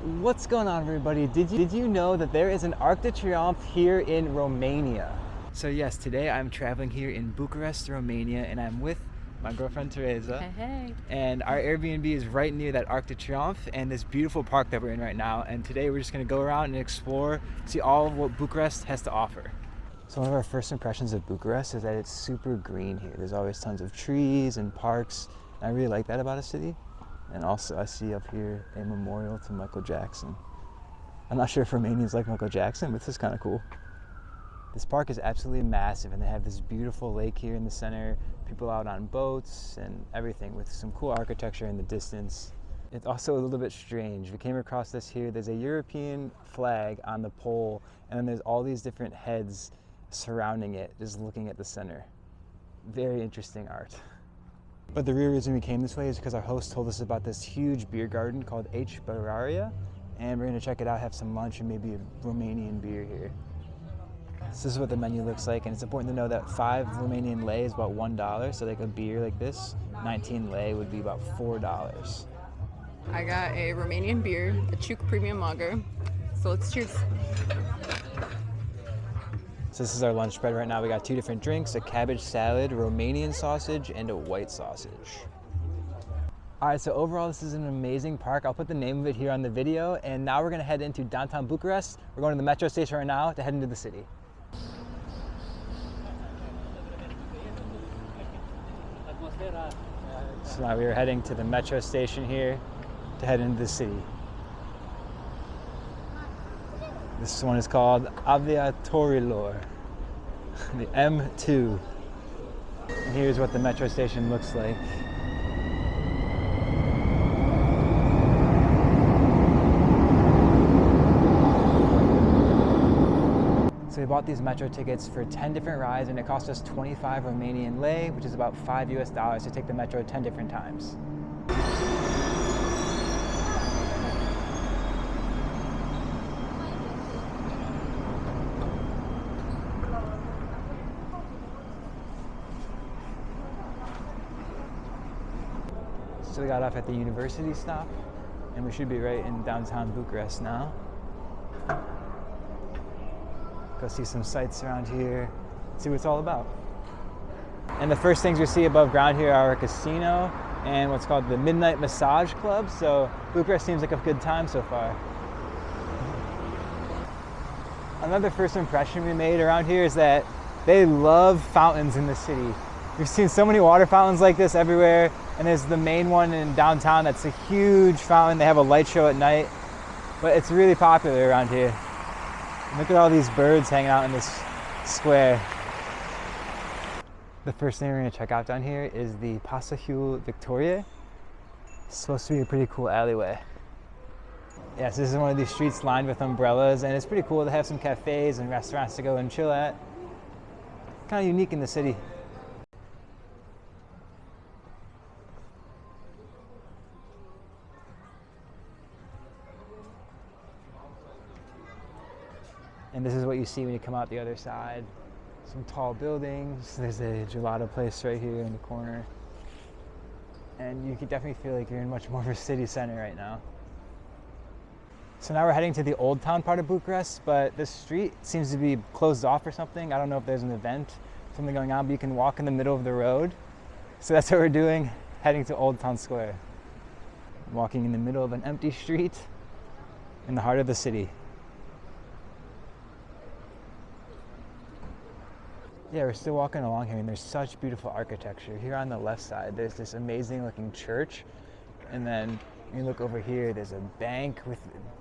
What's going on, everybody? Did you know that there is an Arc de Triomphe here in Romania? So yes, today I'm traveling here in Bucharest, Romania, and I'm with my girlfriend Teresa. Hey. And our Airbnb is right near that Arc de Triomphe and this beautiful park that we're in right now. And today we're just gonna go around and explore, see all of what Bucharest has to offer. So one of our first impressions of Bucharest is that it's super green here. There's always tons of trees and parks. And I really like that about a city. And also I see up here a memorial to Michael Jackson. I'm not sure if Romanians like Michael Jackson, but this is kind of cool. This park is absolutely massive, and they have this beautiful lake here in the center, people out on boats and everything with some cool architecture in the distance. It's also a little bit strange. We came across this here. There's a European flag on the pole, and then there's all these different heads surrounding it, just looking at the center. Very interesting art. But the real reason we came this way is because our host told us about this huge beer garden called H. Bavaria, and we're gonna check it out, have some lunch, and maybe a Romanian beer here. So this is what the menu looks like, and it's important to know that 5 Romanian lei is about $1, so like a beer like this, 19 lei would be about $4. I got a Romanian beer, a Chuk Premium Lager. So let's cheers. So this is our lunch spread right now. We got 2 different drinks, a cabbage salad, Romanian sausage, and a white sausage. All right, so overall this is an amazing park. I'll put the name of it here on the video, and now we're gonna head into downtown Bucharest. We're going to the metro station right now to head into the city. So now we are heading to the metro station here to head into the city. This one is called Aviatorilor, the M2. And here's what the metro station looks like. So we bought these metro tickets for 10 different rides, and it cost us 25 Romanian lei, which is about $5 US to take the metro 10 different times. So we got off at the university stop, and we should be right in downtown Bucharest now. Go see some sights around here, see what it's all about. And the first things we see above ground here are a casino and what's called the Midnight Massage Club. So Bucharest seems like a good time so far. Another first impression we made around here is that they love fountains in the city. We've seen so many water fountains like this everywhere, and there's the main one in downtown that's a huge fountain. They have a light show at night, but it's really popular around here. Look at all these birds hanging out in this square. The first thing we're gonna check out down here is the Pasahul Victoriei. It's supposed to be a pretty cool alleyway. Yes, this is one of these streets lined with umbrellas, and it's pretty cool to have some cafes and restaurants to go and chill at. Kind of unique in the city. And this is what you see when you come out the other side. Some tall buildings. There's a gelato place right here in the corner. And you can definitely feel like you're in much more of a city center right now. So now we're heading to the old town part of Bucharest, but this street seems to be closed off or something. I don't know if there's an event, something going on, but you can walk in the middle of the road. So that's what we're doing, heading to Old Town Square. Walking in the middle of an empty street in the heart of the city. Yeah, we're still walking along here, and there's such beautiful architecture. Here on the left side, there's this amazing looking church. And then you look over here, there's a bank with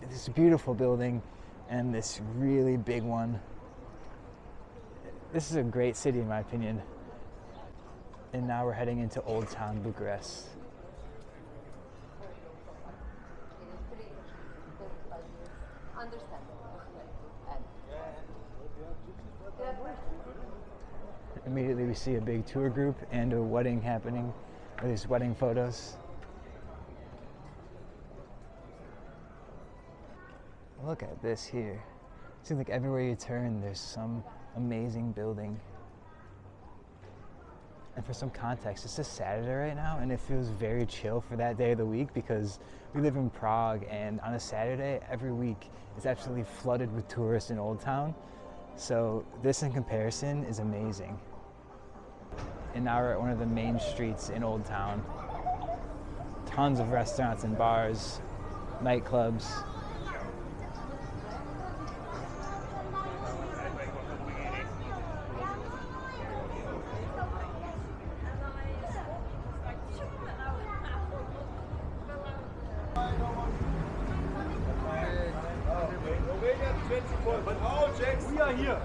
this beautiful building and this really big one. This is a great city in my opinion. And now we're heading into Old Town Bucharest. Immediately we see a big tour group and a wedding happening, or these wedding photos. Look at this here. It seems like everywhere you turn there's some amazing building. And for some context, it's a Saturday right now, and it feels very chill for that day of the week because we live in Prague, and on a Saturday every week it's absolutely flooded with tourists in Old Town. So this in comparison is amazing. And now we're at one of the main streets in Old Town. Tons of restaurants and bars, nightclubs. We are here.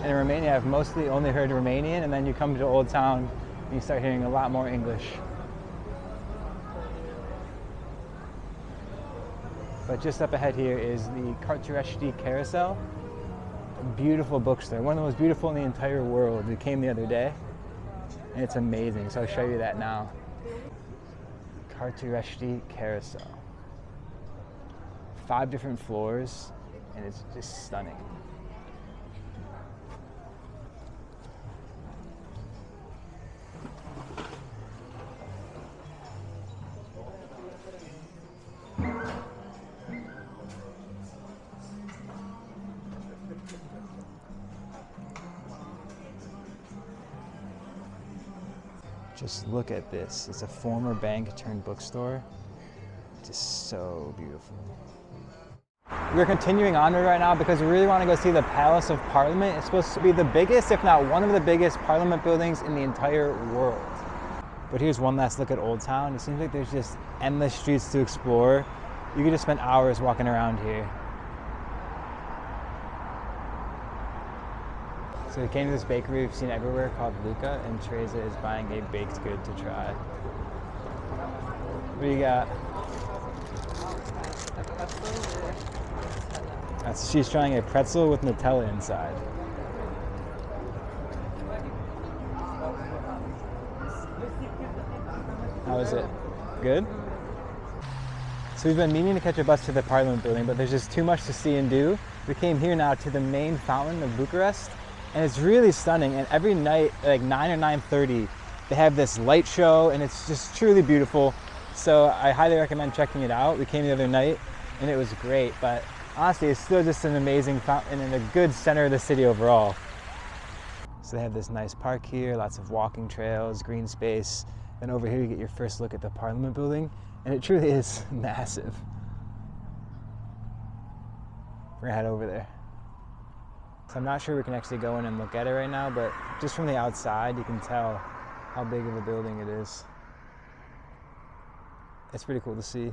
And in Romania, I've mostly only heard Romanian, and then you come to Old Town and you start hearing a lot more English. But just up ahead here is the Bucharest Carousel. A beautiful bookstore, one of the most beautiful in the entire world. We came the other day, and it's amazing, so I'll show you that now. Bucharest Carousel. 5 different floors, and it's just stunning. Just look at this. It's a former bank turned bookstore. Just so beautiful. We're continuing onward right now because we really want to go see the Palace of Parliament. It's supposed to be the biggest, if not one of the biggest, parliament buildings in the entire world. But here's one last look at Old Town. It seems like there's just endless streets to explore. You could just spend hours walking around here. So we came to this bakery we've seen everywhere called Luca, and Teresa is buying a baked good to try. What do you got? She's trying a pretzel with Nutella inside. How is it? Good? So we've been meaning to catch a bus to the Parliament building, but there's just too much to see and do. We came here now to the main fountain of Bucharest, and it's really stunning. And every night, like 9 or 9:30, they have this light show, and it's just truly beautiful. So I highly recommend checking it out. We came the other night, and it was great. But honestly, it's still just an amazing fountain and a good center of the city overall. So they have this nice park here, lots of walking trails, green space. Then over here you get your first look at the Parliament building, and it truly is massive. We're gonna head over there. So I'm not sure we can actually go in and look at it right now, but just from the outside you can tell how big of a building it is. It's pretty cool to see.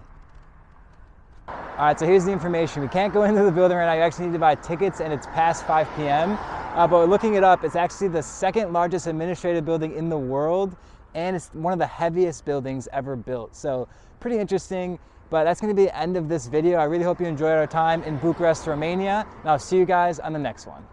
All right, so here's the information. We can't go into the building right now. You actually need to buy tickets, and it's past 5 p.m. But looking it up, it's actually the 2nd largest administrative building in the world, and it's one of the heaviest buildings ever built. So pretty interesting, but that's gonna be the end of this video. I really hope you enjoyed our time in Bucharest, Romania, and I'll see you guys on the next one.